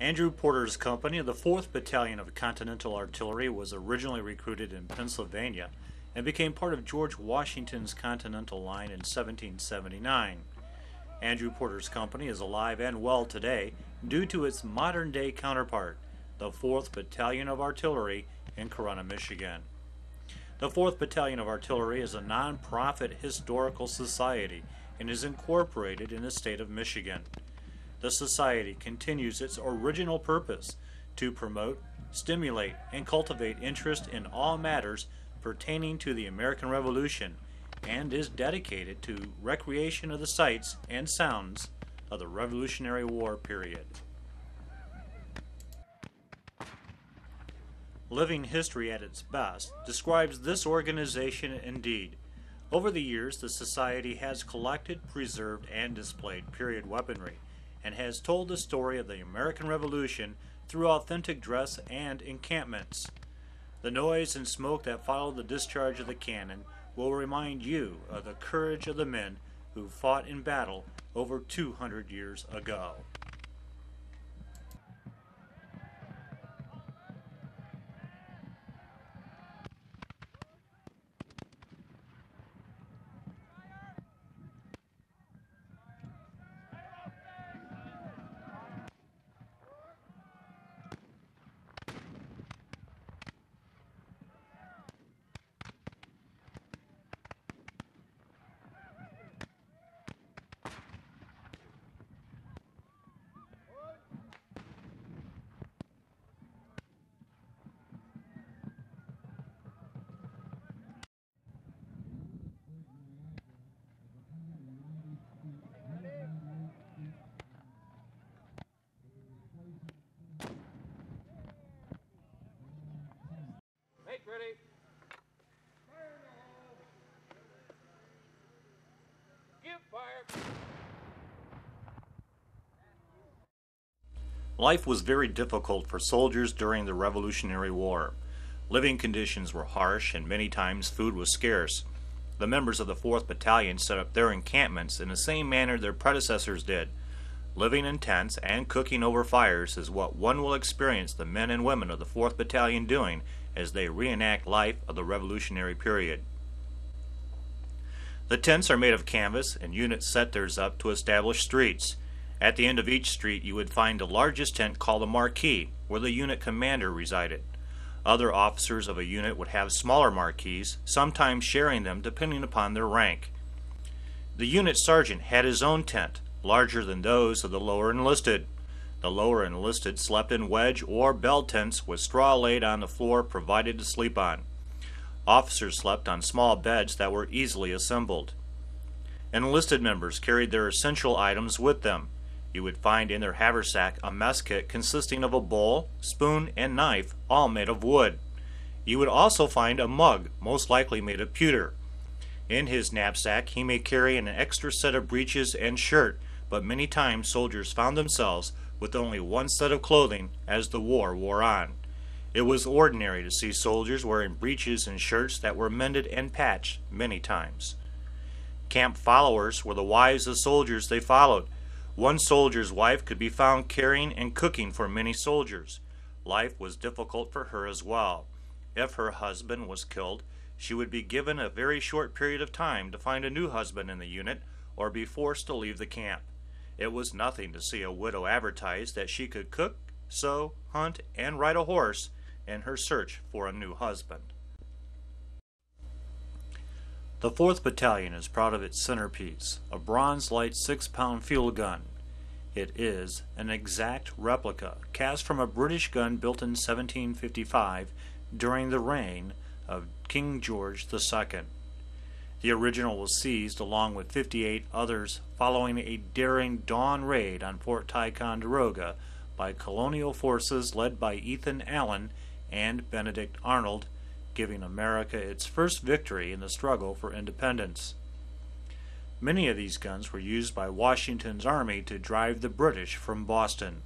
Andrew Porter's company of the 4th Battalion of Continental Artillery was originally recruited in Pennsylvania and became part of George Washington's Continental Line in 1779. Andrew Porter's company is alive and well today due to its modern-day counterpart, the 4th Battalion of Artillery in Corunna, Michigan. The 4th Battalion of Artillery is a non-profit historical society and is incorporated in the state of Michigan. The society continues its original purpose to promote, stimulate, and cultivate interest in all matters pertaining to the American Revolution and is dedicated to recreation of the sights and sounds of the Revolutionary War period. Living history at its best describes this organization indeed. Over the years, the society has collected, preserved, and displayed period weaponry, and has told the story of the American Revolution through authentic dress and encampments. The noise and smoke that followed the discharge of the cannon will remind you of the courage of the men who fought in battle over 200 years ago. Make ready. Give fire. Life was very difficult for soldiers during the Revolutionary War. Living conditions were harsh and many times food was scarce. The members of the 4th Battalion set up their encampments in the same manner their predecessors did. Living in tents and cooking over fires is what one will experience the men and women of the 4th Battalion doing as they reenact life of the Revolutionary period. The tents are made of canvas and units set theirs up to establish streets. At the end of each street you would find the largest tent called a marquee, where the unit commander resided. Other officers of a unit would have smaller marquees, sometimes sharing them depending upon their rank. The unit sergeant had his own tent, larger than those of the lower enlisted. The lower enlisted slept in wedge or bell tents with straw laid on the floor provided to sleep on. Officers slept on small beds that were easily assembled. Enlisted members carried their essential items with them. You would find in their haversack a mess kit consisting of a bowl, spoon, and knife, all made of wood. You would also find a mug, most likely made of pewter. In his knapsack he may carry an extra set of breeches and shirt, but many times soldiers found themselves with only one set of clothing as the war wore on. It was ordinary to see soldiers wearing breeches and shirts that were mended and patched many times. Camp followers were the wives of soldiers they followed. One soldier's wife could be found carrying and cooking for many soldiers. Life was difficult for her as well. If her husband was killed, she would be given a very short period of time to find a new husband in the unit or be forced to leave the camp. It was nothing to see a widow advertise that she could cook, sew, hunt, and ride a horse in her search for a new husband. The 4th Battalion is proud of its centerpiece, a bronze light 6-pound field gun. It is an exact replica cast from a British gun built in 1755 during the reign of King George II. The original was seized along with 58 others following a daring dawn raid on Fort Ticonderoga by colonial forces led by Ethan Allen and Benedict Arnold, giving America its first victory in the struggle for independence. Many of these guns were used by Washington's army to drive the British from Boston.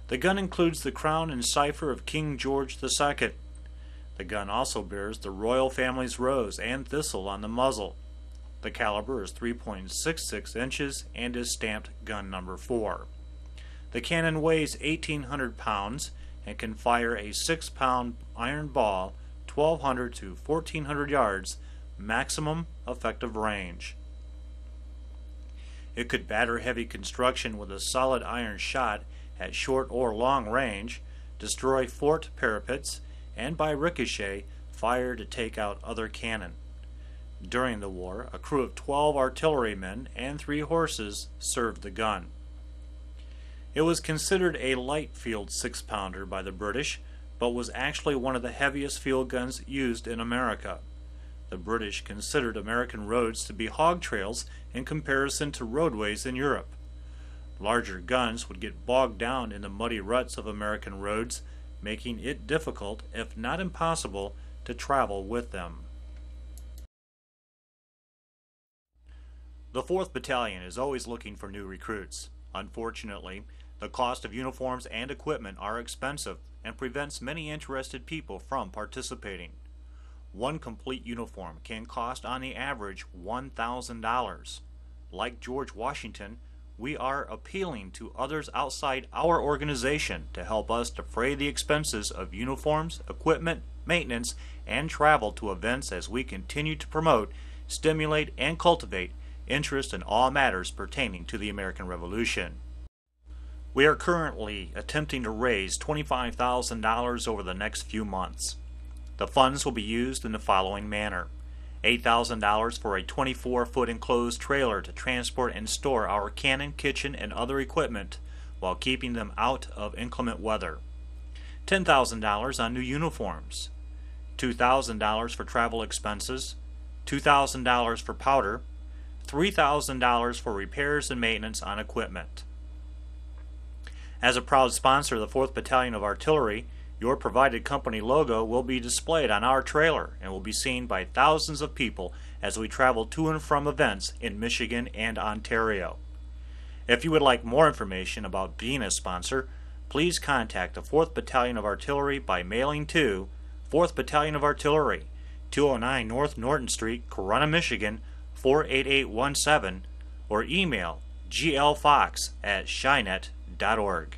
The gun includes the crown and cipher of King George II. The gun also bears the royal family's rose and thistle on the muzzle. The caliber is 3.66 inches and is stamped gun number 4. The cannon weighs 1,800 pounds and can fire a 6-pound iron ball 1,200 to 1,400 yards maximum effective range. It could batter heavy construction with a solid iron shot at short or long range, destroy fort parapets, and by ricochet fire to take out other cannon. During the war, a crew of 12 artillerymen and 3 horses served the gun. It was considered a light field 6-pounder by the British, but was actually one of the heaviest field guns used in America. The British considered American roads to be hog trails in comparison to roadways in Europe. Larger guns would get bogged down in the muddy ruts of American roads, making it difficult, if not impossible, to travel with them. The 4th Battalion is always looking for new recruits. Unfortunately, the cost of uniforms and equipment are expensive and prevents many interested people from participating. One complete uniform can cost on the average $1,000. Like George Washington, we are appealing to others outside our organization to help us defray the expenses of uniforms, equipment, maintenance, and travel to events as we continue to promote, stimulate, and cultivate interest in all matters pertaining to the American Revolution. We are currently attempting to raise $25,000 over the next few months. The funds will be used in the following manner: $8,000 for a 24-foot enclosed trailer to transport and store our cannon, kitchen, and other equipment while keeping them out of inclement weather. $10,000 on new uniforms. $2,000 for travel expenses. $2,000 for powder. $3,000 for repairs and maintenance on equipment. As a proud sponsor of the 4th Battalion of Artillery, your provided company logo will be displayed on our trailer and will be seen by thousands of people as we travel to and from events in Michigan and Ontario. If you would like more information about being a sponsor, please contact the 4th Battalion of Artillery by mailing to 4th Battalion of Artillery, 209 North Norton Street, Corunna, Michigan, 48817, or email glfox@shynet.org.